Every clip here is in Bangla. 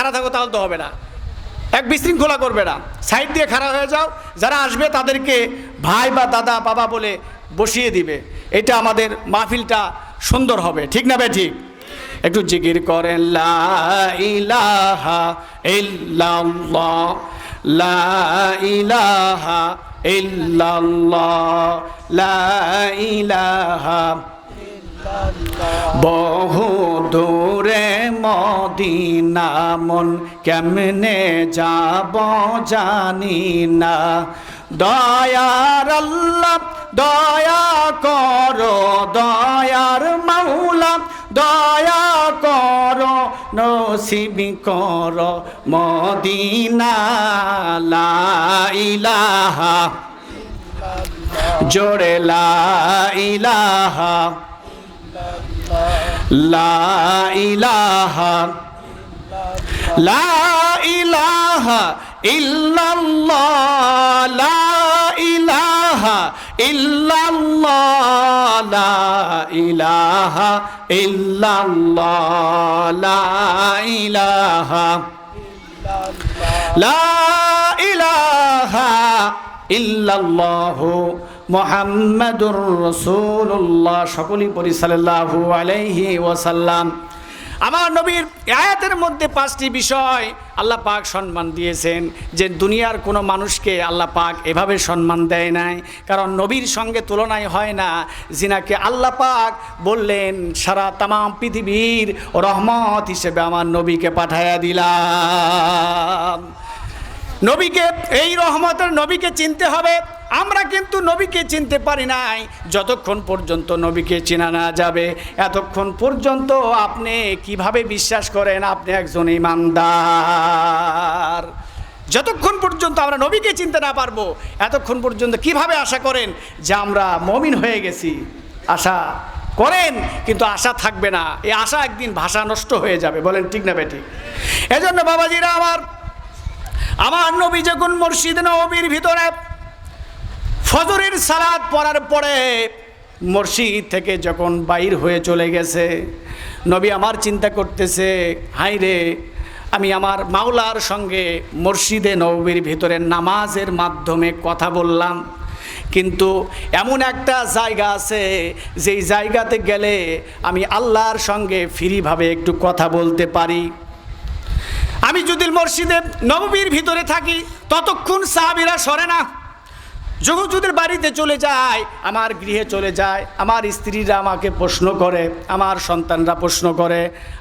খাড়া থাকো তাহলে তো হবে না, এক বিশৃঙ্খলা করবে না, সাইড দিয়ে খাড়া হয়ে যাও, যারা আসবে তাদেরকে ভাই বা দাদা বাবা বলে বসিয়ে দিবে, এটা আমাদের মাহফিলটা সুন্দর হবে, ঠিক না ভাই? ঠিক। একটু জিকির করেন লা ইলাহা ইল্লাল্লাহ, লা ইলাহা ইল্লাল্লাহ, লা ইলাহা। বহু দূরে মদিনা মন কেমনে যাব জানি না, দয়ার আল্লাহ দয়া করো, দয়ার মাওলা দয়া করো, নসিব করো মদিনা। লা ইলাহা, জোরে লা ইলাহা, লা ইলাহা, লা ইলাহা ইল্লাল্লাহ, লা ইলাহা ইল্লাল্লাহ, লা ইলাহা ইল্লাল্লাহ, লা ইলাহা, লা ইলাহা ইল্লাল্লাহু মুহাম্মাদুর রাসূলুল্লাহ। সকলেই পড়ি সাল্লাল্লাহু আলাইহি ওয়াসাল্লাম। আমার নবীর আয়াতের মধ্যে 5টি বিষয় আল্লাহ পাক সম্মান দিয়েছেন, যে দুনিয়ার কোনো মানুষকে আল্লাহ পাক এভাবে সম্মান দেয় নাই, কারণ নবীর সঙ্গে তুলনায় হয় না। যিনাকে আল্লাহ পাক বললেন সারা তামাম পৃথিবীর রহমত হিসেবে আমার নবীকে পাঠায়া দিলাম। নবীকে, এই রহমতের নবীকে চিনতে হবে। আমরা কিন্তু নবীকে চিনতে পারি নাই। যতক্ষণ পর্যন্ত নবীকে চেনা না যাবে, এতক্ষণ পর্যন্ত আপনি কিভাবে বিশ্বাস করেন আপনি একজন ঈমানদার? যতক্ষণ পর্যন্ত আমরা নবীকে চিনতে না পারবো, এতক্ষণ পর্যন্ত কিভাবে আশা করেন যে আমরা মুমিন হয়ে গেছি? আশা করেন কিন্তু আশা থাকবে না, এই আশা একদিন ভাষা নষ্ট হয়ে যাবে। বলেন ঠিক না বেঠিক? এজন্য বাবাজিরা আমার নবী যখন মসজিদে নববীর ভিতরে ফজরের সালাত পড়ার পরে মসজিদ থেকে যখন বাইর হয়ে চলে গেছে, নবী আমার চিন্তা করতেছে, হাই রে, আমি আমার মাওলার সঙ্গে মসজিদে নববীর ভিতরে নামাজের মাধ্যমে কথা বললাম, কিন্তু এমন একটা জায়গা আছে যেই জায়গাতে গেলে আমি আল্লাহর সঙ্গে ফ্রিভাবে একটু কথা বলতে পারি। আমি যদি মসজিদে নববীর ভিতরে থাকি ততক্ষণ সাহাবীরা সরে না। যখন যদি বাড়িতে চলে যায়, আমার গৃহে চলে যায়, আমার স্ত্রীরা আমাকে প্রশ্ন করে, আমার সন্তানরা প্রশ্ন করে,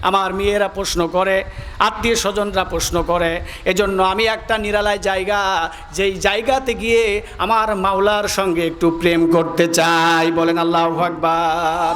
আমার মেয়েরা প্রশ্ন করে, আত্মীয় স্বজনরা প্রশ্ন করে। এজন্য আমি একটা নিরালায় জায়গা, যেই জায়গাতে গিয়ে আমার মাওলার সঙ্গে একটু প্রেম করতে চাই। বলেন আল্লাহু আকবার।